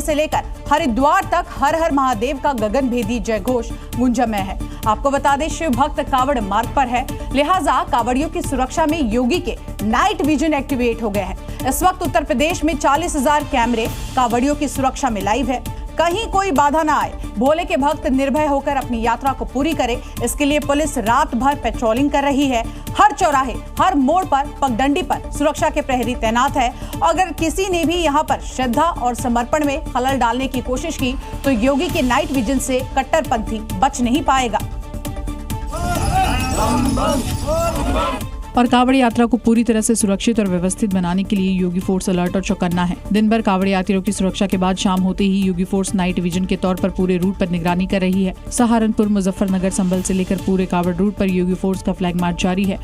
दिल्ली से लेकर हरिद्वार तक हर हर महादेव का गगनभेदी जयघोष गुंजमय है। आपको बता दें, शिव भक्त कावड़ मार्ग पर है, लिहाजा कावड़ियों की सुरक्षा में योगी के नाइट विजन एक्टिवेट हो गए हैं। इस वक्त उत्तर प्रदेश में 40,000 कैमरे कावड़ियों की सुरक्षा में लाइव है। कहीं कोई बाधा ना आए, भोले के भक्त निर्भय होकर अपनी यात्रा को पूरी करें, इसके लिए पुलिस रात भर पेट्रोलिंग कर रही है। हर चौराहे, हर मोड़ पर, पगडंडी पर सुरक्षा के प्रहरी तैनात है। अगर किसी ने भी यहां पर श्रद्धा और समर्पण में खलल डालने की कोशिश की तो योगी के नाइट विजन से कट्टरपंथी बच नहीं पाएगा। और कावड़ यात्रा को पूरी तरह से सुरक्षित और व्यवस्थित बनाने के लिए योगी फोर्स अलर्ट और चौकन्ना है। दिन भर कावड़ यात्रियों की सुरक्षा के बाद शाम होते ही योगी फोर्स नाइट विजन के तौर पर पूरे रूट पर निगरानी कर रही है। सहारनपुर, मुजफ्फरनगर, संभल से लेकर पूरे कावड़ रूट पर योगी फोर्स का फ्लैग मार्च जारी है,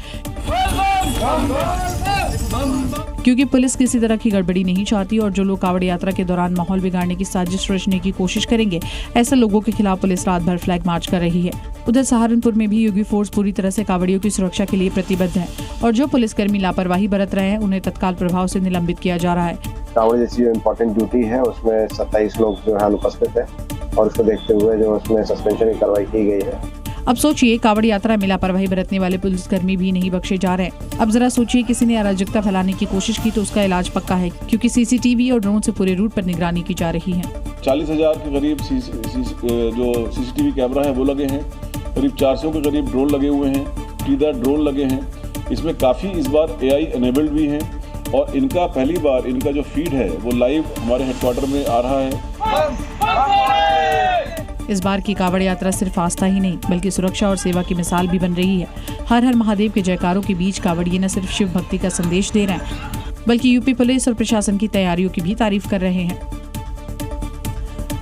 क्योंकि पुलिस किसी तरह की गड़बड़ी नहीं चाहती और जो लोग कावड़ यात्रा के दौरान माहौल बिगाड़ने की साजिश रचने की कोशिश करेंगे, ऐसे लोगों के खिलाफ पुलिस रात भर फ्लैग मार्च कर रही है। उधर सहारनपुर में भी योगी फोर्स पूरी तरह से कावड़ियों की सुरक्षा के लिए प्रतिबद्ध है और जो पुलिसकर्मी लापरवाही बरत रहे हैं उन्हें तत्काल प्रभाव से निलंबित किया जा रहा है। कावड़ जैसी जो इम्पोर्टेंट ड्यूटी है उसमें 27 लोग जो है अनुपस्थित है और उसको देखते हुए जो उसमें सस्पेंशन की कार्रवाई की गई है। अब सोचिए, कावड़ यात्रा में लापरवाही बरतने वाले पुलिसकर्मी भी नहीं बख्शे जा रहे हैं। अब जरा सोचिए, किसी ने अराजकता फैलाने की कोशिश की तो उसका इलाज पक्का है, क्योंकि सीसीटीवी और ड्रोन से पूरे रूट पर निगरानी की जा रही है। 40,000 के करीब जो सीसीटीवी कैमरा है वो लगे हैं, करीब 400 के करीब ड्रोन लगे हुए हैं, टीदार ड्रोन लगे हैं। इसमें काफ़ी इस बार AI एनेबल्ड भी हैं और इनका पहली बार इनका जो फीड है वो लाइव हमारे हेडक्वार्टर में आ रहा है। इस बार की कावड़ यात्रा सिर्फ आस्था ही नहीं बल्कि सुरक्षा और सेवा की मिसाल भी बन रही है। हर हर महादेव के जयकारों के बीच कावड़िए न सिर्फ शिव भक्ति का संदेश दे रहे हैं बल्कि यूपी पुलिस और प्रशासन की तैयारियों की भी तारीफ कर रहे हैं।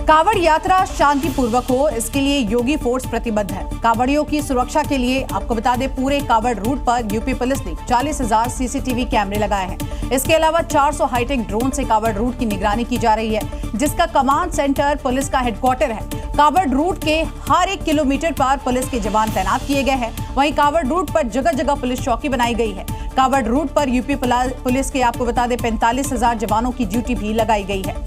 कावड़ यात्रा शांतिपूर्वक हो, इसके लिए योगी फोर्स प्रतिबद्ध है। कावड़ियों की सुरक्षा के लिए आपको बता दें, पूरे कावड़ रूट पर यूपी पुलिस ने 40,000 सीसीटीवी कैमरे लगाए हैं। इसके अलावा 400 हाईटेक ड्रोन से कावड़ रूट की निगरानी की जा रही है, जिसका कमांड सेंटर पुलिस का हेडक्वार्टर है। कावड़ रूट के हर 1 किलोमीटर पर पुलिस के जवान तैनात किए गए हैं। वहीं कावड़ रूट पर जगह जगह पुलिस चौकी बनाई गई है। कावड़ रूट पर यूपी पुलिस के आपको बता दें 45,000 जवानों की ड्यूटी भी लगाई गई है।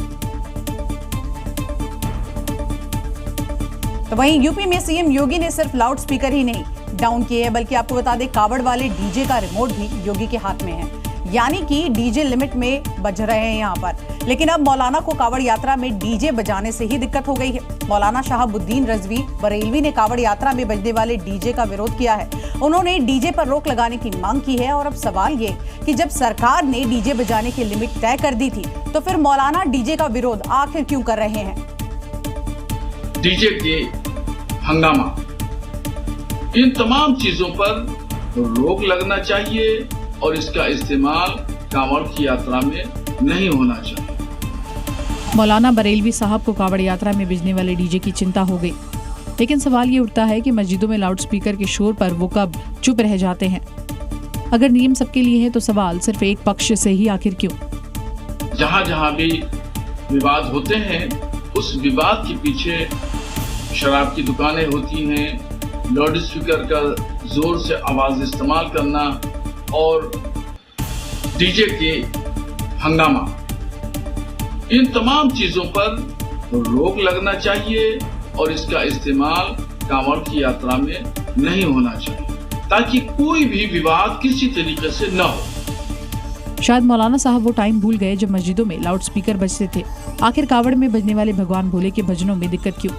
तो वहीं यूपी में सीएम योगी ने सिर्फ लाउड स्पीकर ही नहीं डाउन किए हैं, बल्कि आपको बता दें कावड़ वाले डीजे का रिमोट भी योगी के हाथ में है, यानी कि डीजे लिमिट में बज रहे हैं यहाँ पर। लेकिन अब मौलाना को कावड़ यात्रा में डीजे बजाने से ही दिक्कत हो गई है। मौलाना शहाबुद्दीन रजवी बरेलवी ने कावड़ यात्रा में बजने वाले डीजे का विरोध किया है। उन्होंने डीजे पर रोक लगाने की मांग की है और अब सवाल ये कि जब सरकार ने डीजे बजाने की लिमिट तय कर दी थी तो फिर मौलाना डीजे का विरोध आखिर क्यों कर रहे हैं? डीजे के हंगामा, इन तमाम चीजों पर रोक लगना चाहिए और इसका इस्तेमाल कांवड़ की यात्रा में नहीं होना चाहिए। मौलाना बरेलवी साहब को कावड़ यात्रा में बजने वाले डीजे की चिंता हो गई, लेकिन सवाल ये उठता है कि मस्जिदों में लाउड स्पीकर के शोर पर वो कब चुप रह जाते हैं? अगर नियम सबके लिए है तो सवाल सिर्फ एक पक्ष से ही आखिर क्यों? जहाँ जहाँ भी विवाद होते हैं उस विवाद के पीछे शराब की दुकानें होती हैं, लाउड स्पीकर का जोर से आवाज इस्तेमाल करना और डीजे के हंगामा, इन तमाम चीजों पर रोक लगना चाहिए और इसका इस्तेमाल कांवड़ की यात्रा में नहीं होना चाहिए, ताकि कोई भी विवाद किसी तरीके से न हो। शायद मौलाना साहब वो टाइम भूल गए जब मस्जिदों में लाउड स्पीकर बजते थे। आखिर कावड़ में बजने वाले भगवान भोले के भजनों में दिक्कत क्यों?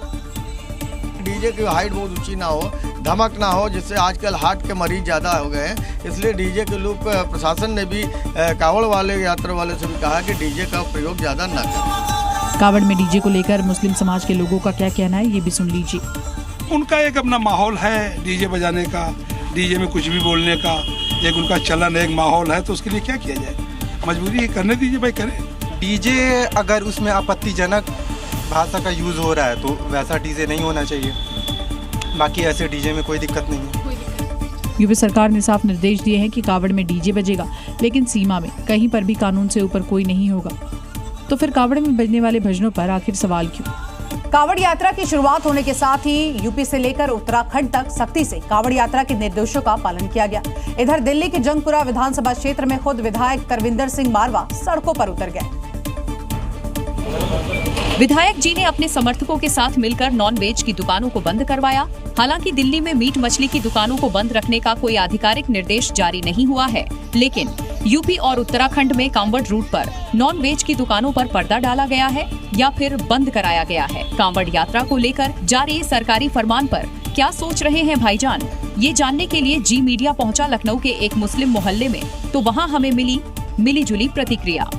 डीजे की हाइट बहुत ऊंची ना हो, धमक ना हो, जिससे आजकल हार्ट के मरीज ज़्यादा हो गए हैं, इसलिए डीजे के लोग प्रशासन ने भी कावड़ वाले यात्रा वाले से भी कहा कि डीजे का प्रयोग ज़्यादा ना करें। कावड़ में डीजे को लेकर मुस्लिम समाज के लोगों का क्या कहना है, ये भी सुन लीजिए। उनका एक अपना माहौल है डीजे बजाने का, डीजे में कुछ भी बोलने का एक उनका चलन, एक माहौल है, तो उसके लिए क्या किया जाए? मजबूरी है, करने दीजिए भाई, करें। डीजे अगर उसमें आपत्तिजनक भाषा का यूज़ हो रहा है तो वैसा डीजे नहीं होना चाहिए, बाकी ऐसे डीजे में कोई दिक्कत नहीं है। यूपी सरकार ने साफ निर्देश दिए हैं कि कावड़ में डीजे बजेगा, लेकिन सीमा में, कहीं पर भी कानून से ऊपर कोई नहीं होगा। तो फिर कावड़ में बजने वाले भजनों पर आखिर सवाल क्यों? कावड़ यात्रा की शुरुआत होने के साथ ही यूपी से लेकर उत्तराखंड तक सख्ती से कावड़ यात्रा के निर्देशों का पालन किया गया। इधर दिल्ली के जंगपुरा विधानसभा क्षेत्र में खुद विधायक करविंदर सिंह मारवा सड़कों पर उतर गए। विधायक जी ने अपने समर्थकों के साथ मिलकर नॉन वेज की दुकानों को बंद करवाया। हालांकि दिल्ली में मीट मछली की दुकानों को बंद रखने का कोई आधिकारिक निर्देश जारी नहीं हुआ है, लेकिन यूपी और उत्तराखंड में कांवड़ रूट पर नॉन वेज की दुकानों पर पर्दा डाला गया है या फिर बंद कराया गया है। कांवड़ यात्रा को लेकर जारी सरकारी फरमान पर क्या सोच रहे हैं भाईजान, ये जानने के लिए जी मीडिया पहुंचा लखनऊ के एक मुस्लिम मोहल्ले में, तो वहां हमें मिली जुली प्रतिक्रिया।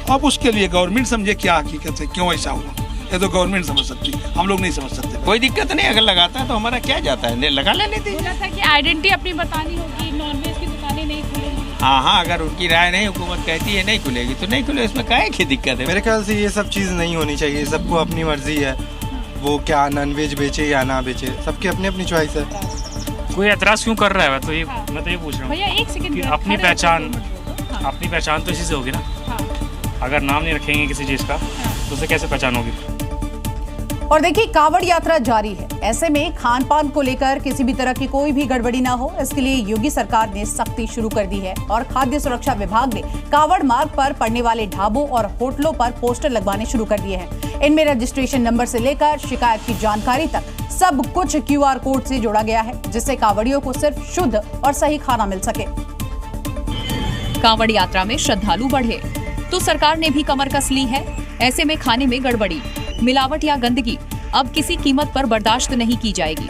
अब उसके लिए गवर्नमेंट समझे क्या हकीकत है, क्यों ऐसा हुआ, ये तो गवर्नमेंट समझ सकती है, हम लोग नहीं समझ सकते। कोई दिक्कत नहीं, अगर लगाता है तो हमारा क्या जाता है, लगा लेने दीजिए। कि आइडेंटिटी अपनी बतानी होगी, नॉनवेज की दुकानें नहीं खुलेंगी। हाँ, अगर उनकी राय नहीं, हुकूमत कहती है नहीं खुलेगी तो नहीं खुले, इसमें क्या की दिक्कत है। मेरे ख्याल से ये सब चीज़ नहीं होनी चाहिए, सबको अपनी मर्जी है, वो क्या नॉनवेज बेचे या ना बेचे, सबकी अपनी अपनी चॉइस है। कोई एतराज़ क्यों कर रहा है, तो ये मैं तो ये पूछ रहा हूँ भैया एक सेकंड, अपनी पहचान तो इसी से होगी ना। अगर नाम नहीं रखेंगे किसी चीज़ का तो उसे कैसे पहचान होगी। और देखिए, कांवड़ यात्रा जारी है, ऐसे में खान पान को लेकर किसी भी तरह की कोई भी गड़बड़ी ना हो, इसके लिए योगी सरकार ने सख्ती शुरू कर दी है और खाद्य सुरक्षा विभाग ने कांवड़ मार्ग पर पड़ने वाले ढाबों और होटलों पर पोस्टर लगवाने शुरू कर दिए हैं। इनमें रजिस्ट्रेशन नंबर से लेकर शिकायत की जानकारी तक सब कुछ QR कोड से जोड़ा गया है, जिससे कांवड़ियों को सिर्फ शुद्ध और सही खाना मिल सके। कांवड़ यात्रा में श्रद्धालु बढ़े तो सरकार ने भी कमर कस ली है। ऐसे में खाने में गड़बड़ी, मिलावट या गंदगी अब किसी कीमत पर बर्दाश्त नहीं की जाएगी।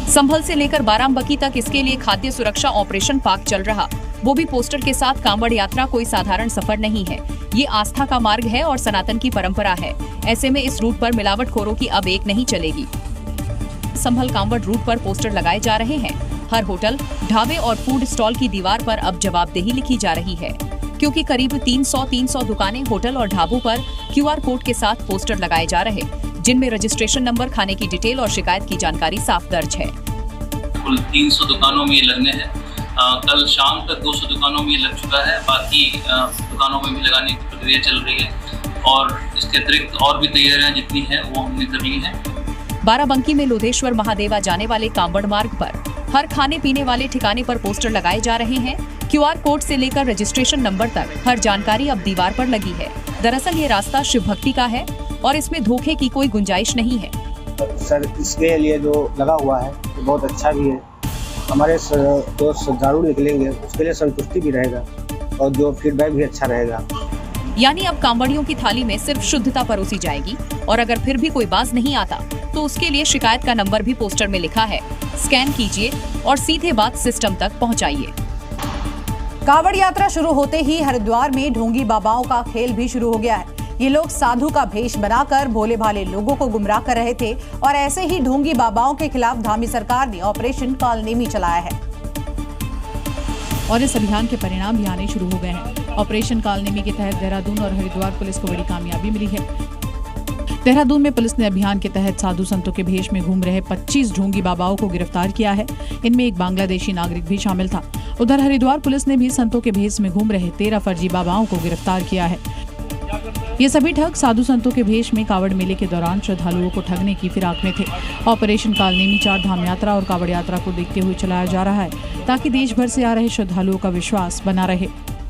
संभल से लेकर बाराबंकी तक इसके लिए खाद्य सुरक्षा ऑपरेशन पाक चल रहा, वो भी पोस्टर के साथ। कांवड़ यात्रा कोई साधारण सफर नहीं है, ये आस्था का मार्ग है और सनातन की परंपरा है। ऐसे में इस रूट पर मिलावटखोरों की अब एक नहीं चलेगी। संभल कांवड़ रूट पर पोस्टर लगाए जा रहे हैं। हर होटल, ढाबे और फूड स्टॉल की दीवार पर अब जवाबदेही लिखी जा रही है, क्योंकि करीब 300 दुकानें, होटल और ढाबों पर QR कोड के साथ पोस्टर लगाए जा रहे, जिनमें रजिस्ट्रेशन नंबर, खाने की डिटेल और शिकायत की जानकारी साफ दर्ज है। कुल 300 दुकानों में ये लगने हैं। कल शाम तक 200 दुकानों में ये लग चुका है, बाकी दुकानों में भी लगाने की प्रक्रिया चल रही है और इसके अतिरिक्त और भी तैयारियां जितनी हैं वो हमने कर ली हैं। बाराबंकी में लोधेश्वर महादेवा जाने वाले कांवड़ मार्ग पर हर खाने पीने वाले ठिकाने पर पोस्टर लगाए जा रहे हैं। QR कोड से लेकर रजिस्ट्रेशन नंबर तक हर जानकारी अब दीवार पर लगी है। दरअसल ये रास्ता शिव भक्ति का है और इसमें धोखे की कोई गुंजाइश नहीं है। सर, इसके लिए जो लगा हुआ है तो बहुत अच्छा भी है, हमारे जो श्रद्धालु निकलेंगे उसके लिए संतुष्टि भी रहेगा और जो फीडबैक भी अच्छा रहेगा। यानी अब कांवड़ियों की थाली में सिर्फ शुद्धता परोसी जाएगी और अगर फिर भी कोई बाज नहीं आता तो उसके लिए शिकायत का नंबर भी पोस्टर में लिखा है। स्कैन कीजिए और सीधे बात सिस्टम तक पहुंचाइए। कांवड़ यात्रा शुरू होते ही हरिद्वार में ढोंगी बाबाओं का खेल भी शुरू हो गया है। ये लोग साधु का भेष बनाकर भोले भाले लोगों को गुमराह कर रहे थे और ऐसे ही ढोंगी बाबाओं के खिलाफ धामी सरकार ने ऑपरेशन कालनेमी चलाया है और इस अभियान के परिणाम भी आने शुरू हो गए हैं। ऑपरेशन कालनेमी के तहत देहरादून और हरिद्वार पुलिस को बड़ी कामयाबी मिली है। देहरादून में पुलिस ने अभियान के तहत साधु संतों के भेष में घूम रहे 25 ढोंगी बाबाओं को गिरफ्तार किया है। इनमें एक बांग्लादेशी नागरिक भी शामिल था। उधर हरिद्वार पुलिस ने भी संतों के भेष में घूम रहे 13 फर्जी बाबाओं को गिरफ्तार किया है। ये सभी ठग साधु संतों के भेष में कांवड़ मेले के दौरान श्रद्धालुओं को ठगने की फिराक में थे। ऑपरेशन कालनेमी 4 धाम यात्रा और कांवड़ यात्रा को देखते हुए चलाया जा रहा है ताकि देश भर से आ रहे श्रद्धालुओं का विश्वास बना रहे।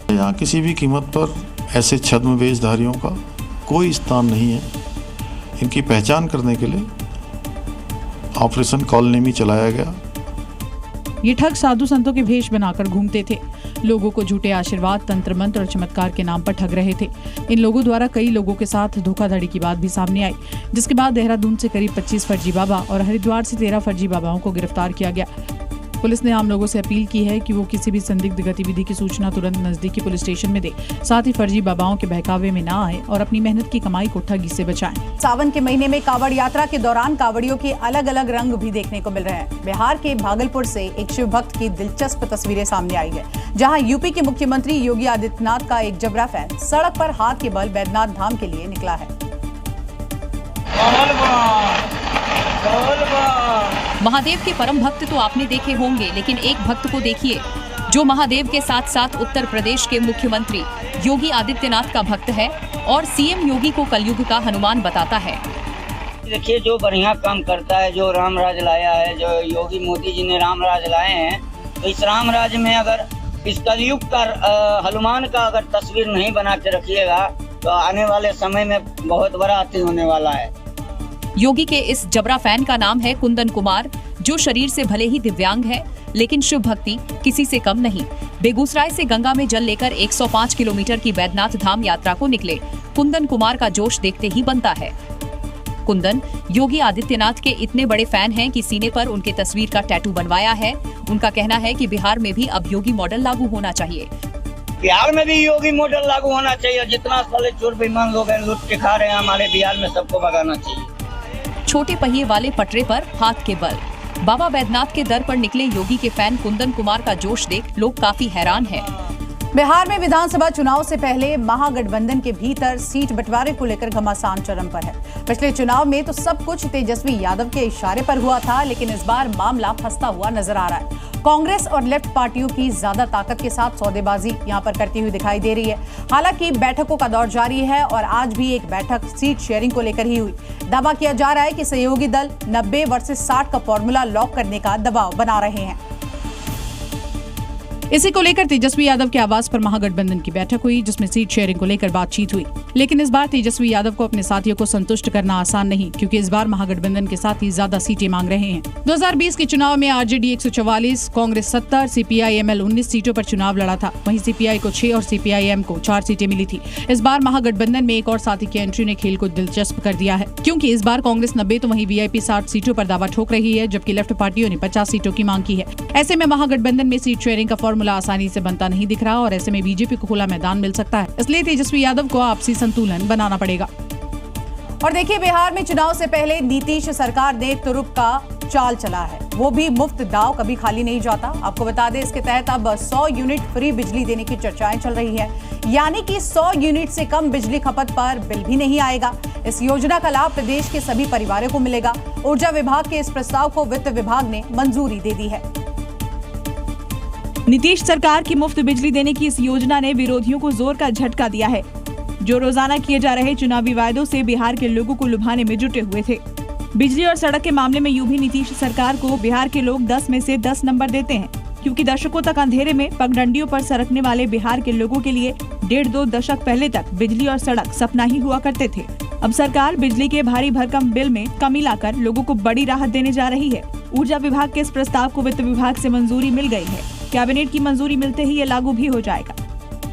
यहाँ किसी भी कीमत पर ऐसे छद्म वेशधारियों का कोई स्थान नहीं है। इनकी पहचान करने के लिए ऑपरेशन कालनेमी चलाया गया। ये ठग साधु संतों के भेष बनाकर घूमते थे, लोगों को झूठे आशीर्वाद, तंत्र मंत्र और चमत्कार के नाम पर ठग रहे थे। इन लोगों द्वारा कई लोगों के साथ धोखाधड़ी की बात भी सामने आई, जिसके बाद देहरादून से करीब 25 फर्जी बाबा और हरिद्वार से 13 फर्जी बाबाओं को गिरफ्तार किया गया। पुलिस ने आम लोगों से अपील की है कि वो किसी भी संदिग्ध गतिविधि की सूचना तुरंत नजदीकी पुलिस स्टेशन में दे, साथ ही फर्जी बाबाओं के बहकावे में ना आए और अपनी मेहनत की कमाई को ठगी से बचाएं। सावन के महीने में कांवड़ यात्रा के दौरान कांवड़ियों के अलग अलग रंग भी देखने को मिल रहे हैं। बिहार के भागलपुर से एक शिव भक्त की दिलचस्प तस्वीरें सामने आई है, जहां यूपी के मुख्यमंत्री योगी आदित्यनाथ का एक जबरा फैन सड़क पर हाथ के बल बैद्यनाथ धाम के लिए निकला है। महादेव के परम भक्त तो आपने देखे होंगे, लेकिन एक भक्त को देखिए जो महादेव के साथ साथ उत्तर प्रदेश के मुख्यमंत्री योगी आदित्यनाथ का भक्त है और सीएम योगी को कलयुग का हनुमान बताता है। देखिए, जो बढ़िया काम करता है, जो राम राज लाया है, जो योगी मोदी जी ने राम राज लाए हैं, तो इस राम राज में अगर इस कलयुग का हनुमान का अगर तस्वीर नहीं बना के रखिएगा तो आने वाले समय में बहुत बड़ा अति होने वाला है। योगी के इस जबरा फैन का नाम है कुंदन कुमार, जो शरीर से भले ही दिव्यांग है, लेकिन शिव भक्ति किसी से कम नहीं। बेगूसराय से गंगा में जल लेकर 105 किलोमीटर की बैद्यनाथ धाम यात्रा को निकले कुंदन कुमार का जोश देखते ही बनता है। कुंदन योगी आदित्यनाथ के इतने बड़े फैन हैं कि सीने पर उनके तस्वीर का टैटू बनवाया है। उनका कहना है कि बिहार में भी अब योगी मॉडल लागू होना चाहिए। बिहार में भी योगी मॉडल लागू होना चाहिए। जितना साले चोर बेईमान लोग हैं लूट के खा रहे हैं, हमारे बिहार में सबको भगाना चाहिए। छोटे पहिए वाले पटरे पर हाथ के बल। बाबा बैद्यनाथ के दर पर निकले योगी के फैन कुंदन कुमार का जोश देख लोग काफी हैरान हैं। बिहार में विधानसभा चुनाव से पहले महागठबंधन के भीतर सीट बंटवारे को लेकर घमासान चरम पर है। पिछले चुनाव में तो सब कुछ तेजस्वी यादव के इशारे पर हुआ था, लेकिन इस बार मामला फंसता हुआ नजर आ रहा है। कांग्रेस और लेफ्ट पार्टियों की ज्यादा ताकत के साथ सौदेबाजी यहां पर करती हुई दिखाई दे रही है। हालांकि बैठकों का दौर जारी है और आज भी एक बैठक सीट शेयरिंग को लेकर ही हुई। दावा किया जा रहा है कि सहयोगी दल 90 वर्सेस 60 का फॉर्मूला लॉक करने का दबाव बना रहे हैं। इसी को लेकर तेजस्वी यादव के आवास पर महागठबंधन की बैठक हुई, जिसमें सीट शेयरिंग को लेकर बातचीत हुई। लेकिन इस बार तेजस्वी यादव को अपने साथियों को संतुष्ट करना आसान नहीं, क्योंकि इस बार महागठबंधन के साथी ज्यादा सीटें मांग रहे हैं। 2020 के चुनाव में आरजेडी 144, कांग्रेस 70, सीपीआई-एमएल 19 सीटों पर चुनाव लड़ा था। वहीं सीपीआई को 6 और सीपीआई-एम को 4 सीटें मिली थी। इस बार महागठबंधन में एक और साथी की एंट्री ने खेल को दिलचस्प कर दिया है, क्योंकि इस बार कांग्रेस 90 तो वहीं वीआईपी 60 सीटों पर दावा ठोक रही है, जबकि लेफ्ट पार्टियों ने 50 सीटों की मांग की है। ऐसे में महागठबंधन में सीट शेयरिंग का फॉर्मूला आसानी से नहीं दिख रहा और ऐसे में बीजेपी को खुला मैदान मिल सकता है। इसलिए तेजस्वी यादव को आपसी संतुलन बनाना पड़ेगा। और देखिए, बिहार में चुनाव से पहले नीतीश सरकार ने तुरुप का चाल चला है, वो भी मुफ्त दाव कभी खाली नहीं जाता। आपको बता दें, इसके तहत अब 100 यूनिट फ्री बिजली देने की चर्चाएं चल रही है, यानी कि 100 यूनिट से कम बिजली खपत पर बिल भी नहीं आएगा। इस योजना का लाभ प्रदेश के सभी परिवारों को मिलेगा। ऊर्जा विभाग के इस प्रस्ताव को वित्त विभाग ने मंजूरी दे दी है। नीतीश सरकार की मुफ्त बिजली देने की इस योजना ने विरोधियों को जोर का झटका दिया है, जो रोजाना किए जा रहे चुनावी वायदों से बिहार के लोगों को लुभाने में जुटे हुए थे। बिजली और सड़क के मामले में यूं भी नीतीश सरकार को बिहार के लोग 10 में से 10 नंबर देते हैं, क्योंकि दशकों तक अंधेरे में पगडंडियों पर सरकने वाले बिहार के लोगों के लिए 1.5-2 दशक पहले तक बिजली और सड़क सपना ही हुआ करते थे। अब सरकार बिजली के भारी भरकम बिल में कमी लाकर लोगों को बड़ी राहत देने जा रही है। ऊर्जा विभाग के इस प्रस्ताव को वित्त विभाग से मंजूरी मिल गई है। कैबिनेट की मंजूरी मिलते ही ये लागू भी हो जाएगा।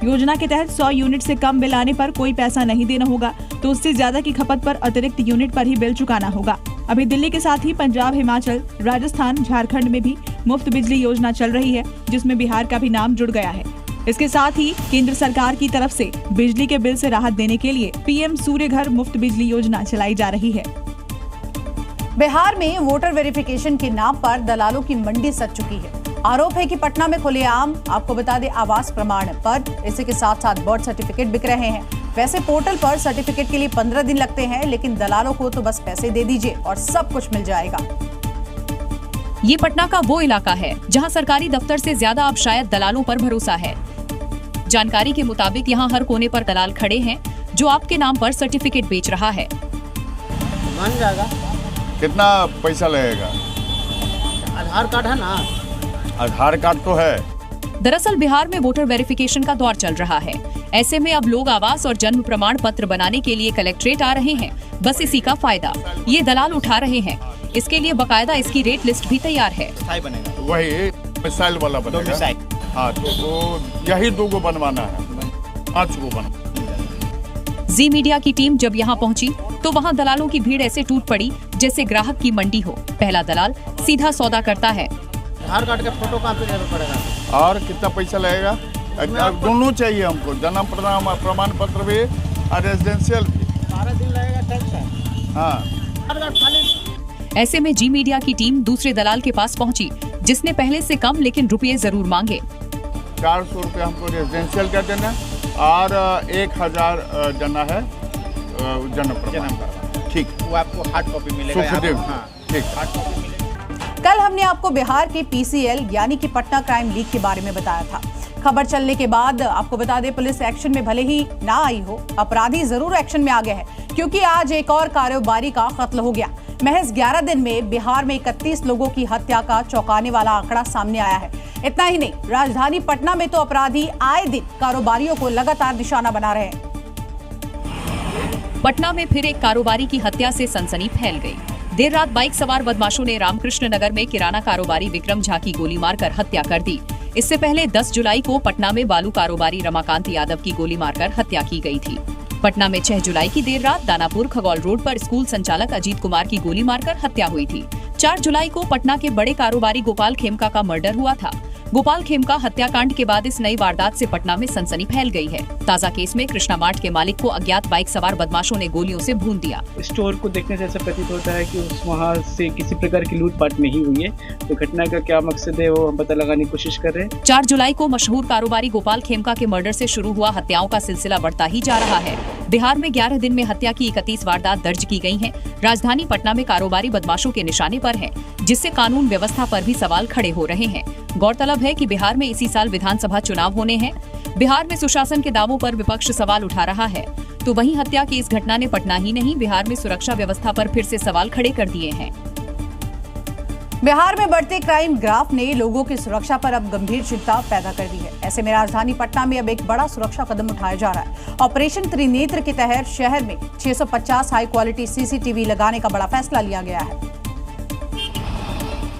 योजना के तहत 100 यूनिट से कम बिल आने पर कोई पैसा नहीं देना होगा, तो उससे ज्यादा की खपत पर अतिरिक्त यूनिट पर ही बिल चुकाना होगा। अभी दिल्ली के साथ ही पंजाब, हिमाचल, राजस्थान, झारखंड में भी मुफ्त बिजली योजना चल रही है, जिसमें बिहार का भी नाम जुड़ गया है। इसके साथ ही केंद्र सरकार की तरफ से बिजली के बिल से राहत देने के लिए पीएम सूर्य घर मुफ्त बिजली योजना चलाई जा रही है। बिहार में वोटर वेरिफिकेशन के नाम पर दलालों की मंडी सज चुकी है। आरोप है कि पटना में खुलेआम, आपको बता दें, आवास प्रमाण पत्र, इसी के साथ साथ बर्थ सर्टिफिकेट बिक रहे हैं। वैसे पोर्टल पर सर्टिफिकेट के लिए 15 दिन लगते हैं, लेकिन दलालों को तो बस पैसे दे दीजिए और सब कुछ मिल जाएगा। ये पटना का वो इलाका है जहां सरकारी दफ्तर से ज्यादा अब शायद दलालों पर भरोसा है। जानकारी के मुताबिक यहाँ हर कोने पर दलाल खड़े हैं, जो आपके नाम पर सर्टिफिकेट बेच रहा है। बन जाएगा। कितना पैसा लगेगा? आधार कार्ड है ना? आधार कार्ड तो है। दरअसल बिहार में वोटर वेरिफिकेशन का दौर चल रहा है। ऐसे में अब लोग आवास और जन्म प्रमाण पत्र बनाने के लिए कलेक्ट्रेट आ रहे हैं। बस इसी का फायदा ये दलाल उठा रहे हैं। इसके लिए बकायदा इसकी रेट लिस्ट भी तैयार है। वही मिसाइल वाला बनेगा। हाँ, तो यही 2 बनवाना है, 5 बनवाना। जी मीडिया की टीम जब यहाँ पहुँची तो वहाँ दलालों की भीड़ ऐसे टूट पड़ी जैसे ग्राहक की मंडी हो। पहला दलाल सीधा सौदा करता है। आधार कार्ड का फोटो कॉपी लेना पड़ेगा। और कितना पैसा लगेगा? दोनों चाहिए हमको, जन्म प्रमाण पत्र भी और रेजिडेंशियल भी। 12 दिन लगेगा टैक्स है। हाँ। ऐसे में जी मीडिया की टीम दूसरे दलाल के पास पहुंची, जिसने पहले से कम लेकिन रुपये जरूर मांगे। 400 रुपये हमको रेजिडेंशियल का देना और 1000 देना है जन्म प्रमाण। ठीक, वो आपको हार्ड कॉपी मिलेगा। हाँ, ठीक, हार्ड कॉपी मिलेगा। कल हमने आपको बिहार के पीसीएल यानी कि पटना क्राइम लीग के बारे में बताया था। खबर चलने के बाद आपको बता दें, पुलिस एक्शन में भले ही ना आई हो, अपराधी जरूर एक्शन में आ गए हैं, क्योंकि आज एक और कारोबारी का कत्ल हो गया। महज 11 दिन में बिहार में 31 लोगों की हत्या का चौंकाने वाला आंकड़ा सामने आया है। इतना ही नहीं, राजधानी पटना में तो अपराधी आए दिन कारोबारियों को लगातार निशाना बना रहे हैं। पटना में फिर एक कारोबारी की हत्या से सनसनी फैल गई। देर रात बाइक सवार बदमाशों ने रामकृष्ण नगर में किराना कारोबारी विक्रम झा की गोली मारकर हत्या कर दी। इससे पहले 10 जुलाई को पटना में बालू कारोबारी रमाकांत यादव की गोली मारकर हत्या की गई थी। पटना में 6 जुलाई की देर रात दानापुर खगौल रोड पर स्कूल संचालक अजीत कुमार की गोली मारकर हत्या हुई थी। 4 जुलाई को पटना के बड़े कारोबारी गोपाल खेमका का मर्डर हुआ था। गोपाल खेमका हत्याकांड के बाद इस नई वारदात से पटना में सनसनी फैल गई है। ताजा केस में कृष्णा मार्ट के मालिक को अज्ञात बाइक सवार बदमाशों ने गोलियों से भून दिया। स्टोर को देखने से ऐसा प्रतीत होता है कि वहाँ से किसी प्रकार की लूटपाट नहीं हुई है। तो घटना का क्या मकसद है वो हम पता लगाने की कोशिश कर रहे हैं। 4 जुलाई को मशहूर कारोबारी गोपाल खेमका के मर्डर से शुरू हुआ हत्याओं का सिलसिला बढ़ता ही जा रहा है। बिहार में 11 दिन में हत्या की 31 वारदात दर्ज की गई हैं। राजधानी पटना में कारोबारी बदमाशों के निशाने पर है, जिससे कानून व्यवस्था पर भी सवाल खड़े हो रहे हैं। गौरतलब है कि बिहार में इसी साल विधानसभा चुनाव होने हैं। बिहार में सुशासन के दावों पर विपक्ष सवाल उठा रहा है, तो वहीं हत्या की इस घटना ने पटना ही नहीं बिहार में सुरक्षा व्यवस्था पर फिर से सवाल खड़े कर दिए हैं। बिहार में बढ़ते क्राइम ग्राफ ने लोगों की सुरक्षा पर अब गंभीर चिंता पैदा कर दी है। ऐसे में राजधानी पटना में अब एक बड़ा सुरक्षा कदम उठाया जा रहा है। ऑपरेशन त्रिनेत्र के तहत शहर में 650 हाई क्वालिटी सीसीटीवी लगाने का बड़ा फैसला लिया गया है।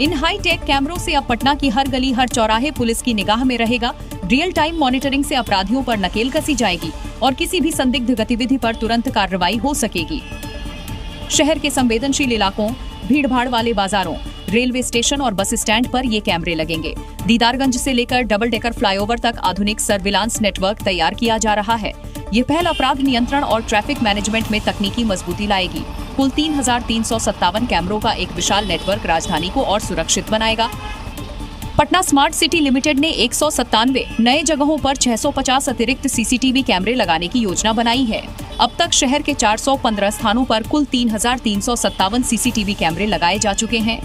इन हाई टेक कैमरों से अब पटना की हर गली हर चौराहे पुलिस की निगाह में रहेगा। रियल टाइम मॉनिटरिंग से अपराधियों पर नकेल कसी जाएगी और किसी भी संदिग्ध गतिविधि पर तुरंत कार्रवाई हो सकेगी। शहर के संवेदनशील इलाकों, भीड़भाड़ वाले बाजारों, रेलवे स्टेशन और बस स्टैंड पर ये कैमरे लगेंगे। दीदारगंज से लेकर डबल डेकर फ्लाईओवर तक आधुनिक सर्विलांस नेटवर्क तैयार किया जा रहा है। ये पहल अपराध नियंत्रण और ट्रैफिक मैनेजमेंट में तकनीकी मजबूती लाएगी। कुल 3,357 कैमरों का एक विशाल नेटवर्क राजधानी को और सुरक्षित बनाएगा। पटना स्मार्ट सिटी लिमिटेड ने 197 नए जगहों पर 650 अतिरिक्त सीसीटीवी कैमरे लगाने की योजना बनाई है। अब तक शहर के 415 स्थानों पर कुल 3,357 सीसीटीवी कैमरे लगाए जा चुके हैं।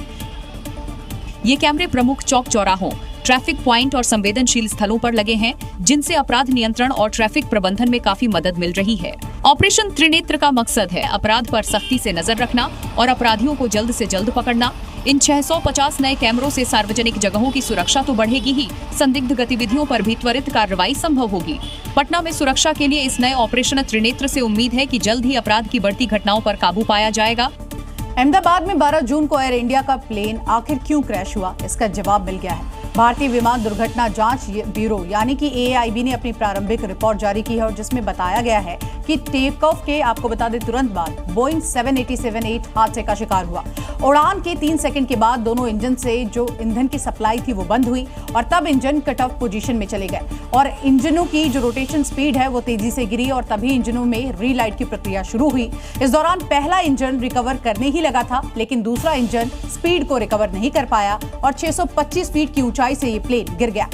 ये कैमरे प्रमुख चौक चौराहों, ट्रैफिक प्वाइंट और संवेदनशील स्थलों पर लगे हैं, जिनसे अपराध नियंत्रण और ट्रैफिक प्रबंधन में काफी मदद मिल रही है। ऑपरेशन त्रिनेत्र का मकसद है अपराध पर सख्ती से नजर रखना और अपराधियों को जल्द से जल्द पकड़ना। इन 650 नए कैमरों से सार्वजनिक जगहों की सुरक्षा तो बढ़ेगी ही, संदिग्ध गतिविधियों पर भी त्वरित कार्रवाई संभव होगी। पटना में सुरक्षा के लिए इस नए ऑपरेशन त्रिनेत्र से उम्मीद है कि जल्द ही अपराध की बढ़ती घटनाओं पर काबू पाया जाएगा। अहमदाबाद में 12 जून को एयर इंडिया का प्लेन आखिर क्यों क्रैश हुआ, इसका जवाब मिल गया है। भारतीय विमान दुर्घटना जांच ब्यूरो यानी कि AAIB ने अपनी प्रारंभिक रिपोर्ट जारी की है और जिसमें बताया गया है कि टेक ऑफ के आपको बता दें तुरंत बाद बोइंग 787-8 हादसे का शिकार हुआ। उड़ान के 3 सेकंड के बाद दोनों इंजन से जो ईंधन की सप्लाई थी वो बंद हुई और तब इंजन कट ऑफ पोजीशन में चले गए और इंजनों की जो रोटेशन स्पीड है वो तेजी से गिरी और तभी इंजनों में रीलाइट की प्रक्रिया शुरू हुई। इस दौरान पहला इंजन रिकवर करने ही लगा था, लेकिन दूसरा इंजन स्पीड को रिकवर नहीं कर पाया और 625 फीट की ऊंचाई से ये प्लेन गिर गया।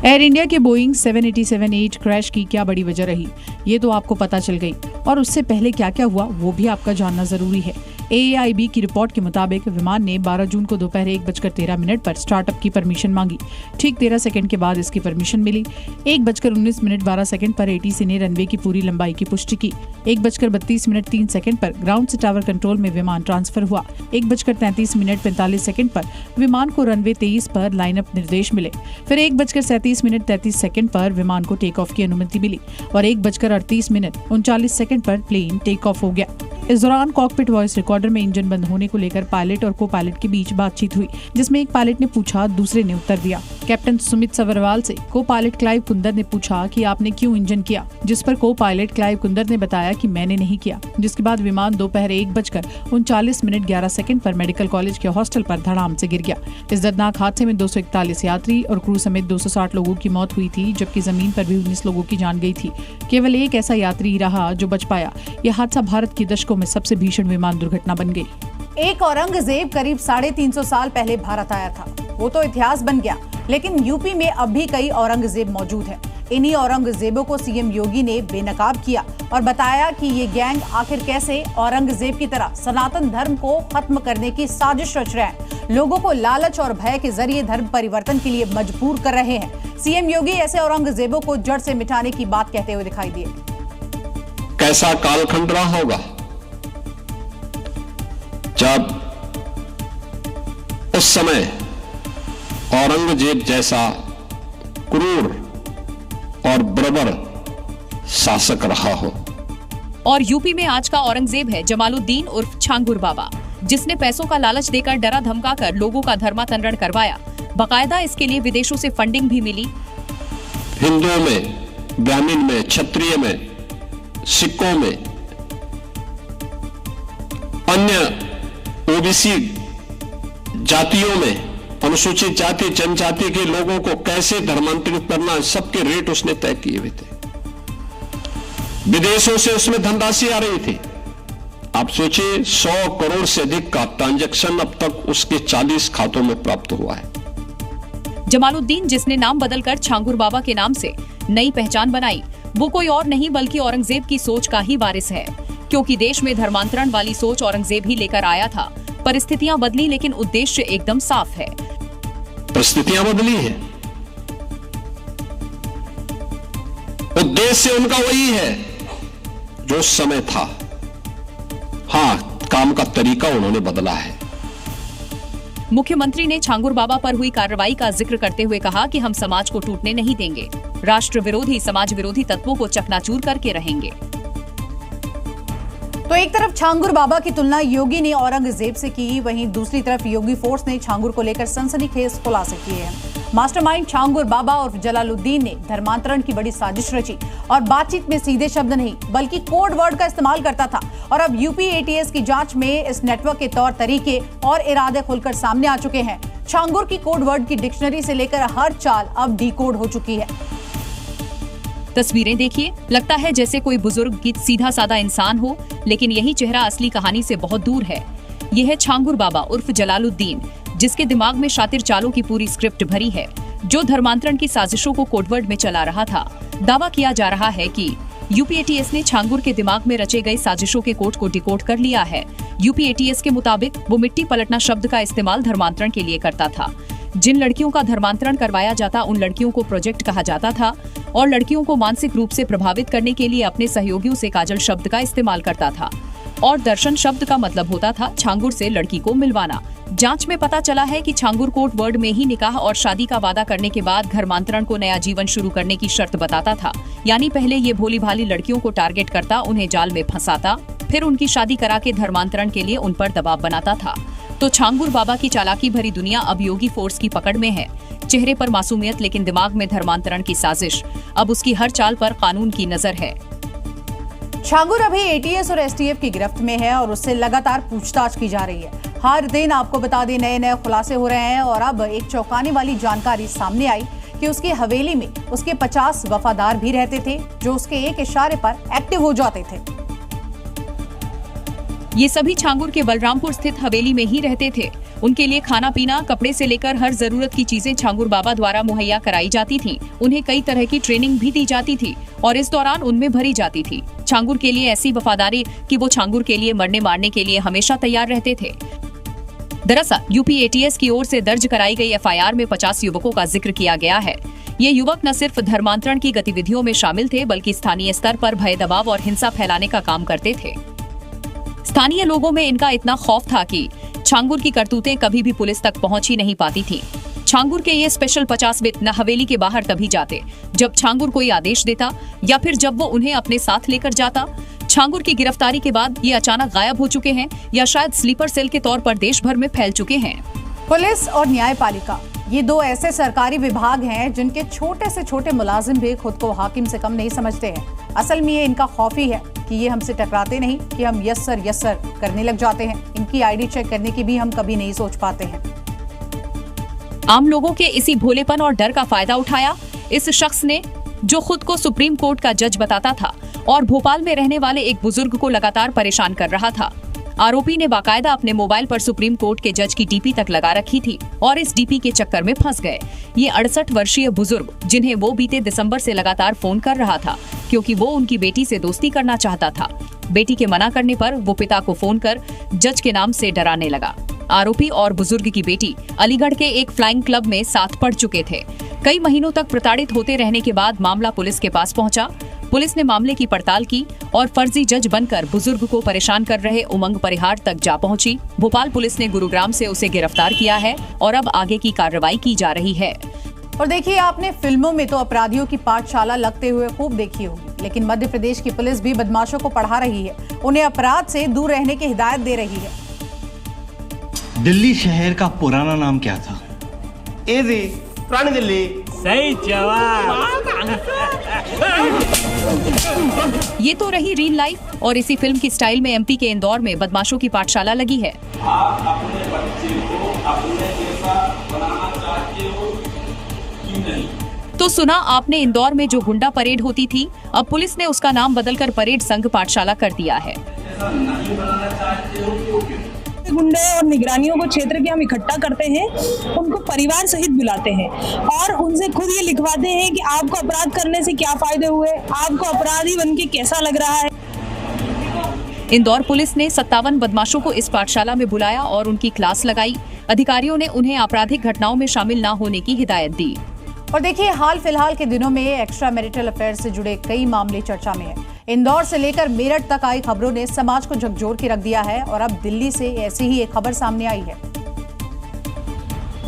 एयर इंडिया के बोइंग 787-8 क्रैश की क्या बड़ी वजह रही, ये तो आपको पता चल गई और उससे पहले क्या क्या हुआ वो भी आपका जानना जरूरी है। AAIB की रिपोर्ट के मुताबिक विमान ने 12 जून को दोपहर 1:13 पर स्टार्टअप की परमिशन मांगी। ठीक 13 सेकंड के बाद इसकी परमिशन मिली। 1:19 पर ATC ने रनवे की पूरी लंबाई की पुष्टि की। 1:32 पर ग्राउंड से टावर कंट्रोल में विमान ट्रांसफर हुआ। 1:33 पर विमान को रनवे 23 पर लाइनअप निर्देश मिले। फिर 1:37 पर विमान को टेक ऑफ की अनुमति मिली और 1:38 पर प्लेन टेक ऑफ हो गया। इस दौरान कॉकपिट वॉइस रिकॉर्डर में इंजन बंद होने को लेकर पायलट और को पायलट के बीच बातचीत हुई, जिसमें एक पायलट ने पूछा, दूसरे ने उत्तर दिया। कैप्टन सुमित सबरवाल से को पायलट क्लाइव कुंदर ने पूछा कि आपने क्यों इंजन किया, जिस पर को पायलट क्लाइव कुंदर ने बताया कि मैंने नहीं किया, जिसके बाद विमान दोपहर 1:39 पर मेडिकल कॉलेज के हॉस्टल पर धड़ाम से गिर गया। इस दर्दनाक हादसे में 241 यात्री और क्रू समेत 260 लोगों की मौत हुई थी, जबकि जमीन पर भी 19 लोगों की जान गई थी। केवल एक ऐसा यात्री रहा जो बच पाया। यह हादसा भारत की दशकों में सबसे भीषण विमान दुर्घटना बन गई। एक औरंगजेब करीब 350 साल पहले भारत आया था, वो तो इतिहास बन गया, लेकिन यूपी में अब भी कई औरंगजेब मौजूद हैं। इन्हीं औरंगजेबों को सीएम योगी ने बेनकाब किया और बताया कि ये गैंग आखिर कैसे औरंगजेब की तरह सनातन धर्म को खत्म करने की साजिश रच रहे हैं, लोगों को लालच और भय के जरिए धर्म परिवर्तन के लिए मजबूर कर रहे हैं। सीएम योगी ऐसे औरंगजेबों को जड़ से मिटाने की बात कहते हुए दिखाई दिए। कैसा कालखंड रहा होगा जब उस समय औरंगजेब जैसा क्रूर और बर्बर शासक रहा हो। और यूपी में आज का औरंगजेब है जमालुद्दीन उर्फ छांगुर बाबा, जिसने पैसों का लालच देकर डरा धमकाकर लोगों का धर्मांतरण करवाया। बकायदा इसके लिए विदेशों से फंडिंग भी मिली। हिंदुओं में, ब्राह्मण में, क्षत्रिय में, सिखों में, अन्य ओबीसी जातियों में, अनुसूचित जाति जनजाति के लोगों को कैसे धर्मांतरित करना, सबके रेट उसने तय किए हुए थे। विदेशों से उसमें धनराशि आ रही थी। आप सोचिए 100 करोड़ से अधिक का ट्रांजैक्शन अब तक उसके 40 खातों में प्राप्त हुआ है। जमालुद्दीन, जिसने नाम बदलकर छांगुर बाबा के नाम से नई पहचान बनाई, वो कोई और नहीं बल्कि औरंगजेब की सोच का ही वारिस है, क्योंकि देश में धर्मांतरण वाली सोच औरंगजेब ही लेकर आया था। परिस्थितियां बदली लेकिन उद्देश्य एकदम साफ है। परिस्थितियां बदली हैं, उद्देश्य उनका वही है जो उस समय था। हाँ, काम का तरीका उन्होंने बदला है। मुख्यमंत्री ने छांगुर बाबा पर हुई कार्रवाई का जिक्र करते हुए कहा कि हम समाज को टूटने नहीं देंगे, राष्ट्र विरोधी, समाज विरोधी तत्वों को चकनाचूर करके रहेंगे। तो एक तरफ छांगुर बाबा की तुलना योगी ने औरंगजेब से की, वहीं दूसरी तरफ योगी फोर्स ने छांगुर को लेकर सनसनीखेज खुलासे किए हैं। मास्टरमाइंड छांगुर बाबा और जलालुद्दीन ने धर्मांतरण की बड़ी साजिश रची और बातचीत में सीधे शब्द नहीं बल्कि कोड वर्ड का इस्तेमाल करता था। और अब यूपी एटीएस की जांच में इस नेटवर्क के तौर तरीके और इरादे खुलकर सामने आ चुके हैं। छांगुर की कोड वर्ड की डिक्शनरी से लेकर हर चाल अब डिकोड हो चुकी है। तस्वीरें देखिए, लगता है जैसे कोई बुजुर्ग की सीधा साधा इंसान हो, लेकिन यही चेहरा असली कहानी से बहुत दूर है। यह है छांगुर बाबा उर्फ जलालुद्दीन, जिसके दिमाग में शातिर चालों की पूरी स्क्रिप्ट भरी है, जो धर्मांतरण की साजिशों को कोडवर्ड में चला रहा था। दावा किया जा रहा है कि यूपी एटीएस ने छांगुर के दिमाग में रचे गए साजिशों के कोड को डिकोड कर लिया है। यूपी एटीएस के मुताबिक वो मिट्टी पलटना शब्द का इस्तेमाल धर्मांतरण के लिए करता था। जिन लड़कियों का धर्मांतरण करवाया जाता उन लड़कियों को प्रोजेक्ट कहा जाता था और लड़कियों को मानसिक रूप से प्रभावित करने के लिए अपने सहयोगियों से काजल शब्द का इस्तेमाल करता था। और दर्शन शब्द का मतलब होता था छांगुर से लड़की को मिलवाना। जांच में पता चला है कि छांगुर कोड वर्ड में ही निकाह और शादी का वादा करने के बाद धर्मांतरण को नया जीवन शुरू करने की शर्त बताता था। यानी पहले ये भोली भाली लड़कियों को टारगेट करता, उन्हें जाल में फंसाता, फिर उनकी शादी करा के धर्मांतरण के लिए उन पर दबाव बनाता था। तो छांगुर बाबा की चालाकी भरी दुनिया अब योगी फोर्स की पकड़ में है। चेहरे पर मासूमियत लेकिन दिमाग में धर्मांतरण की साजिश। अब उसकी हर चाल पर कानून की नजर है। छांगुर अभी एटीएस और एसटीएफ की गिरफ्त में है और उससे लगातार पूछताछ की जा रही है। हर दिन आपको बता दें नए खुलासे हो रहे हैं और अब एक चौंकाने वाली जानकारी सामने आई कि उसकी हवेली में उसके 50 वफादार भी रहते थे, जो उसके एक इशारे पर एक्टिव हो जाते थे। ये सभी छांगुर के बलरामपुर स्थित हवेली में ही रहते थे। उनके लिए खाना पीना, कपड़े से लेकर हर जरूरत की चीजें छांगुर बाबा द्वारा मुहैया कराई जाती थीं। उन्हें कई तरह की ट्रेनिंग भी दी जाती थी और इस दौरान उनमें भरी जाती थी। छांगुर के लिए ऐसी वफादारी कि वो छांगुर के लिए मरने मारने के लिए हमेशा तैयार रहते थे। दरअसल यूपी एटीएस की ओर से दर्ज कराई गई एफआईआर में 50 युवकों का जिक्र किया गया है। ये युवक न सिर्फ धर्मांतरण की गतिविधियों में शामिल थे बल्कि स्थानीय स्तर पर भय, दबाव और हिंसा फैलाने का काम करते थे। स्थानीय लोगों में इनका इतना खौफ था कि छांगुर की करतूतें कभी भी पुलिस तक पहुंच ही नहीं पाती थी। छांगुर के ये स्पेशल 50 बिट न हवेली के बाहर तभी जाते जब छांगुर कोई आदेश देता या फिर जब वो उन्हें अपने साथ लेकर जाता। छांगुर की गिरफ्तारी के बाद ये अचानक गायब हो चुके हैं या शायद स्लीपर सेल के तौर पर देश भर में फैल चुके हैं। पुलिस और न्यायपालिका, ये दो ऐसे सरकारी विभाग हैं जिनके छोटे से छोटे मुलाजिम भी खुद को हाकिम से कम नहीं समझते हैं। असल में ये इनका खौफ ही है कि ये हमसे टकराते नहीं कि हम यस सर करने लग जाते हैं। इनकी आईडी चेक करने की भी हम कभी नहीं सोच पाते हैं। आम लोगों के इसी भोलेपन और डर का फायदा उठाया इस शख्स ने, जो खुद को सुप्रीम कोर्ट का जज बताता था और भोपाल में रहने वाले एक बुजुर्ग को लगातार परेशान कर रहा था। आरोपी ने बाकायदा अपने मोबाइल पर सुप्रीम कोर्ट के जज की डीपी तक लगा रखी थी और इस डीपी के चक्कर में फंस गए। ये 68 वर्षीय बुजुर्ग, जिन्हें वो बीते दिसंबर से लगातार फोन कर रहा था क्योंकि वो उनकी बेटी से दोस्ती करना चाहता था। बेटी के मना करने पर वो पिता को फोन कर जज के नाम से डराने लगा। आरोपी और बुजुर्ग की बेटी अलीगढ़ के एक फ्लाइंग क्लब में साथ पढ़ चुके थे। कई महीनों तक प्रताड़ित होते रहने के बाद मामला पुलिस के पास पहुंचा। पुलिस ने मामले की पड़ताल की और फर्जी जज बनकर बुजुर्ग को परेशान कर रहे उमंग परिहार तक जा पहुंची। भोपाल पुलिस ने गुरुग्राम से उसे गिरफ्तार किया है और अब आगे की कार्रवाई की जा रही है। और देखिए, आपने फिल्मों में तो अपराधियों की पाठशाला लगते हुए खूब देखी होगी, लेकिन मध्य प्रदेश की पुलिस भी बदमाशों को पढ़ा रही है, उन्हें अपराध से दूर रहने की हिदायत दे रही है। दिल्ली शहर का पुराना नाम क्या था? एजी, पुरानी दिल्ली। सही जवाब। ये तो रही रियल लाइफ, और इसी फिल्म की स्टाइल में एमपी के इंदौर में बदमाशों की पाठशाला लगी है। आप अपने बच्चे को अपने जैसा बनाना चाहते हो कि नहीं? तो सुना आपने, इंदौर में जो गुंडा परेड होती थी, अब पुलिस ने उसका नाम बदलकर परेड संघ पाठशाला कर दिया है। नहीं बनाना चाहते हो क्यों? गुंडे और निगरानियों को क्षेत्र के हम इकट्ठा करते हैं, उनको परिवार सहित बुलाते हैं और उनसे खुद ये लिखवाते हैं कि आपको अपराध करने से क्या फायदे हुए, आपको अपराधी बनके कैसा लग रहा है। इंदौर पुलिस ने 57 बदमाशों को इस पाठशाला में बुलाया और उनकी क्लास लगाई। अधिकारियों ने उन्हें आपराधिक घटनाओं में शामिल न होने की हिदायत दी। और देखिए, हाल फिलहाल के दिनों में एक्स्ट्रा मैरिटल अफेयर से जुड़े कई मामले चर्चा में है। इंदौर से लेकर मेरठ तक आई खबरों ने समाज को झकझोर के रख दिया है और अब दिल्ली से ऐसी ही एक खबर सामने आई है।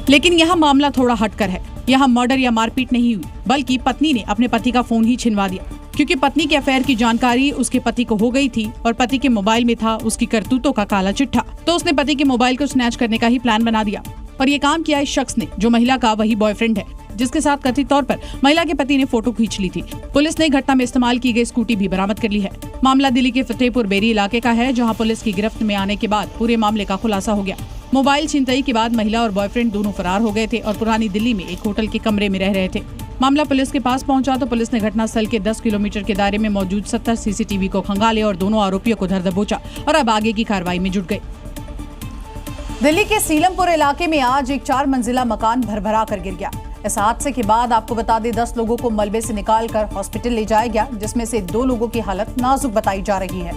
लेकिन यहाँ मामला थोड़ा हटकर है। यहाँ मर्डर या मारपीट नहीं हुई, बल्कि पत्नी ने अपने पति का फोन ही छिनवा दिया, क्योंकि पत्नी के अफेयर की जानकारी उसके पति को हो गई थी और पति के मोबाइल में था उसकी करतूतों का काला चिट्ठा। तो उसने पति के मोबाइल को स्नैच करने का ही प्लान बना दिया और ये काम किया इस शख्स ने, जो महिला का वही बॉयफ्रेंड है, जिसके साथ कथित तौर पर महिला के पति ने फोटो खींच ली थी। पुलिस ने घटना में इस्तेमाल की गई स्कूटी भी बरामद कर ली है। मामला दिल्ली के फतेहपुर बेरी इलाके का है, जहां पुलिस की गिरफ्त में आने के बाद पूरे मामले का खुलासा हो गया। मोबाइल छिनतई के बाद महिला और बॉयफ्रेंड दोनों फरार हो गए थे और पुरानी दिल्ली में एक होटल के कमरे में रह रहे थे। मामला पुलिस के पास पहुंचा तो पुलिस ने घटनास्थल के 10 किलोमीटर के दायरे में मौजूद 70 सीसीटीवी को खंगाले और दोनों आरोपियों को धर दबोचा और अब आगे की कार्रवाई में जुट गए। दिल्ली के सीलमपुर इलाके में आज एक 4 मंजिला मकान भरभरा कर गिर गया। इस हादसे के बाद आपको बता दें, 10 लोगों को मलबे से निकालकर हॉस्पिटल ले जाया गया, जिसमें से 2 लोगों की हालत नाजुक बताई जा रही है।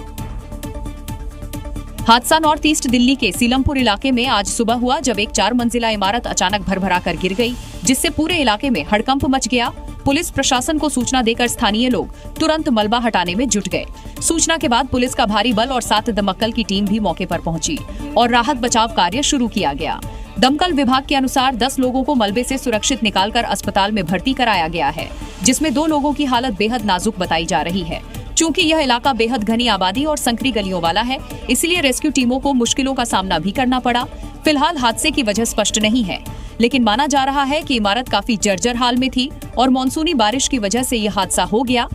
हादसा नॉर्थ ईस्ट दिल्ली के सीलमपुर इलाके में आज सुबह हुआ, जब एक 4 मंजिला इमारत अचानक भरभरा कर गिर गई, जिससे पूरे इलाके में हड़कंप मच गया। पुलिस प्रशासन को सूचना देकर स्थानीय लोग तुरंत मलबा हटाने में जुट गए। सूचना के बाद पुलिस का भारी बल और 7 दमकल की टीम भी मौके पर पहुंची और राहत बचाव कार्य शुरू किया गया। दमकल विभाग के अनुसार 10 लोगों को मलबे से सुरक्षित निकालकर अस्पताल में भर्ती कराया गया है, जिसमें 2 लोगों की हालत बेहद नाजुक बताई जा रही है। चूंकि यह इलाका बेहद घनी आबादी और संकरी गलियों वाला है, इसलिए रेस्क्यू टीमों को मुश्किलों का सामना भी करना पड़ा। फिलहाल हादसे की वजह स्पष्ट नहीं है, लेकिन माना जा रहा है कि इमारत काफी जर्जर हाल में थी और मानसूनी बारिश की वजह से यह हादसा हो गया।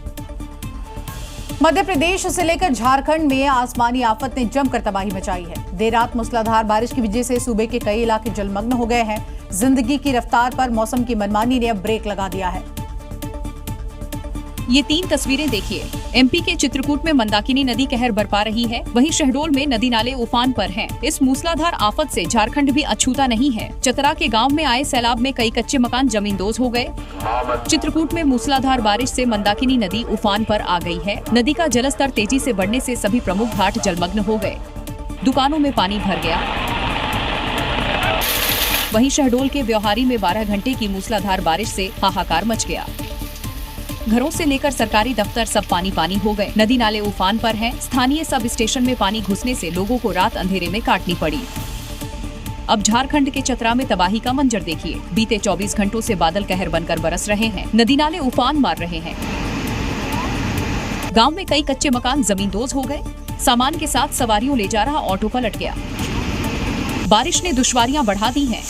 मध्य प्रदेश से लेकर झारखंड में आसमानी आफत ने जमकर तबाही मचाई है। देर रात मूसलाधार बारिश की वजह से सूबे के कई इलाके जलमग्न हो गए हैं। जिंदगी की रफ्तार पर मौसम की मनमानी ने अब ब्रेक लगा दिया है। ये 3 तस्वीरें देखिए। एमपी के चित्रकूट में मंदाकिनी नदी कहर बरपा रही है, वहीं शहडोल में नदी नाले उफान पर हैं। इस मूसलाधार आफत से झारखंड भी अछूता नहीं है। चतरा के गांव में आए सैलाब में कई कच्चे मकान जमींदोज हो गए। चित्रकूट में मूसलाधार बारिश से मंदाकिनी नदी उफान पर आ गई है। नदी का जलस्तर तेजी से बढ़ने से सभी प्रमुख घाट जलमग्न हो गए, दुकानों में पानी भर गया। वहीं शहडोल के ब्योहारी में 12 घंटे की मूसलाधार बारिश से हाहाकार मच गया। घरों से लेकर सरकारी दफ्तर सब पानी पानी हो गए। नदी नाले उफान पर हैं। स्थानीय सब स्टेशन में पानी घुसने से लोगों को रात अंधेरे में काटनी पड़ी। अब झारखंड के चतरा में तबाही का मंजर देखिए। बीते 24 घंटों से बादल कहर बनकर बरस रहे हैं। नदी नाले उफान मार रहे हैं। गांव में कई कच्चे मकान जमींदोज हो गए। सामान के साथ सवारियों ले जा रहा ऑटो पलट गया। बारिश ने दुश्वारियां बढ़ा दी हैं।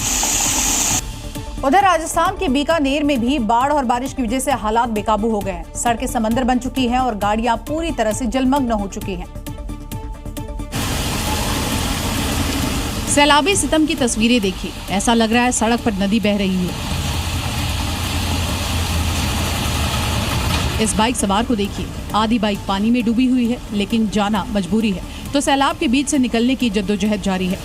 उधर राजस्थान के बीकानेर में भी बाढ़ और बारिश की वजह से हालात बेकाबू हो गए हैं। सड़कें समंदर बन चुकी हैं और गाड़ियां पूरी तरह से जलमग्न हो चुकी हैं। सैलाबी सितम की तस्वीरें देखिए। ऐसा लग रहा है सड़क पर नदी बह रही है। इस बाइक सवार को देखिए। आधी बाइक पानी में डूबी हुई है, लेकिन जाना मजबूरी है, तो सैलाब के बीच से निकलने की जद्दोजहद जारी है।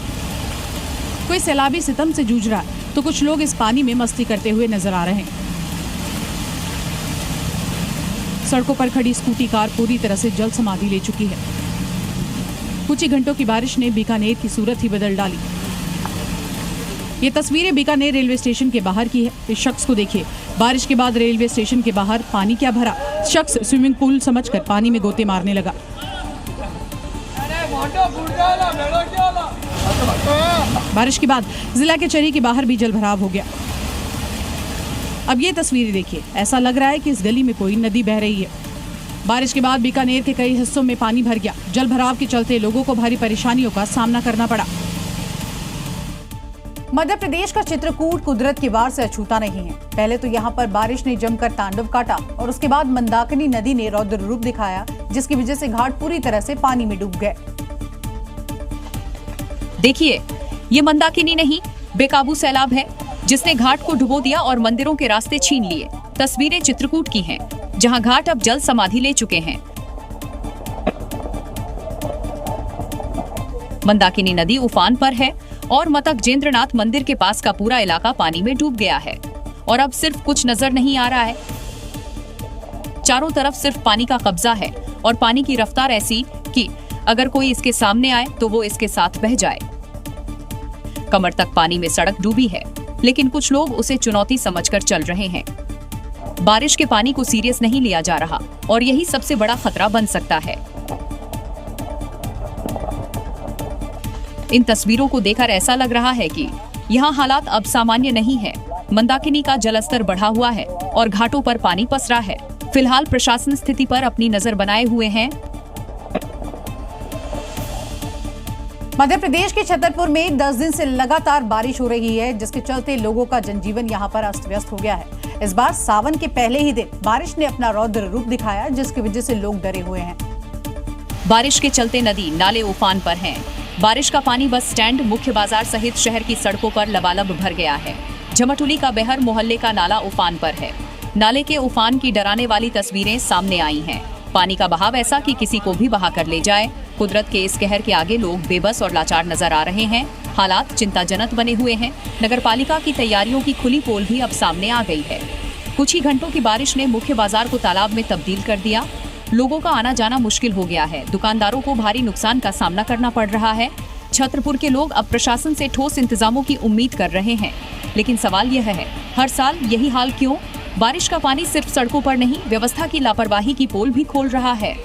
कोई सैलाबी सितम से जूझ रहा है, तो कुछ लोग इस पानी में मस्ती करते हुए नजर आ रहे हैं। सड़कों पर खड़ी स्कूटी कार पूरी तरह से जल समाधि ले चुकी है। कुछ ही घंटों की बारिश ने बीकानेर की सूरत ही बदल डाली। ये तस्वीरें बीकानेर रेलवे स्टेशन के बाहर की है। इस शख्स को देखिए। बारिश के बाद रेलवे स्टेशन के बाहर पानी क्या भरा। शख्स स्विमिंग पूल समझकर पानी में गोते मारने लगा। बारिश के बाद जिला के चरी के बाहर भी जलभराव हो गया। अब ये तस्वीरें देखिए। ऐसा लग रहा है कि इस गली में कोई नदी बह रही है। बारिश के बाद बीकानेर के कई हिस्सों में पानी भर गया। जल भराव के चलते लोगों को भारी परेशानियों का सामना करना पड़ा। मध्य प्रदेश का चित्रकूट कुदरत की वार से अछूता नहीं है। पहले तो यहाँ पर बारिश ने जमकर तांडव काटा और उसके बाद मंदाकिनी नदी ने रौद्र रूप दिखाया, जिसकी वजह से घाट पूरी तरह से पानी में डूब गए। देखिए, ये मंदाकिनी नहीं, बेकाबू सैलाब है जिसने घाट को डुबो दिया और मंदिरों के रास्ते छीन लिए। तस्वीरें चित्रकूट की हैं, जहां घाट अब जल समाधि ले चुके हैं। मंदाकिनी नदी उफान पर है और मतक जेंद्रनाथ मंदिर के पास का पूरा इलाका पानी में डूब गया है और अब सिर्फ कुछ नजर नहीं आ रहा है। चारों तरफ सिर्फ पानी का कब्जा है और पानी की रफ्तार ऐसी कि अगर कोई इसके सामने आए तो वो इसके साथ बह जाए। कमर तक पानी में सड़क डूबी है, लेकिन कुछ लोग उसे चुनौती समझकर चल रहे हैं। बारिश के पानी को सीरियस नहीं लिया जा रहा और यही सबसे बड़ा खतरा बन सकता है। इन तस्वीरों को देखकर ऐसा लग रहा है कि यहाँ हालात अब सामान्य नहीं है। मंदाकिनी का जलस्तर बढ़ा हुआ है और घाटों पर पानी पसरा है। फिलहाल प्रशासन स्थिति पर अपनी नजर बनाए हुए हैं। मध्य प्रदेश के छतरपुर में 10 दिन से लगातार बारिश हो रही है, जिसके चलते लोगों का जनजीवन यहां पर अस्त व्यस्त हो गया है। इस बार सावन के पहले ही दिन बारिश ने अपना रौद्र रूप दिखाया, जिसकी वजह से लोग डरे हुए हैं। बारिश के चलते नदी नाले उफान पर हैं। बारिश का पानी बस स्टैंड, मुख्य बाजार सहित शहर की सड़कों पर लबालब भर गया है। झमटुली का बेहर मोहल्ले का नाला उफान पर है। नाले के उफान की डराने वाली तस्वीरें सामने आई हैं। पानी का बहाव ऐसा कि किसी को भी बहा कर ले जाए। कुदरत के इस कहर के आगे लोग बेबस और लाचार नजर आ रहे हैं। हालात चिंताजनक बने हुए हैं। नगरपालिका की तैयारियों की खुली पोल भी अब सामने आ गई है। कुछ ही घंटों की बारिश ने मुख्य बाजार को तालाब में तब्दील कर दिया। लोगों का आना जाना मुश्किल हो गया है। दुकानदारों को भारी नुकसान का सामना करना पड़ रहा है। छतरपुर के लोग अब प्रशासन से ठोस इंतजामों की उम्मीद कर रहे हैं, लेकिन सवाल यह है, हर साल यही हाल क्यों? बारिश का पानी सिर्फ सड़कों पर नहीं, व्यवस्था की लापरवाही की पोल भी खोल रहा है।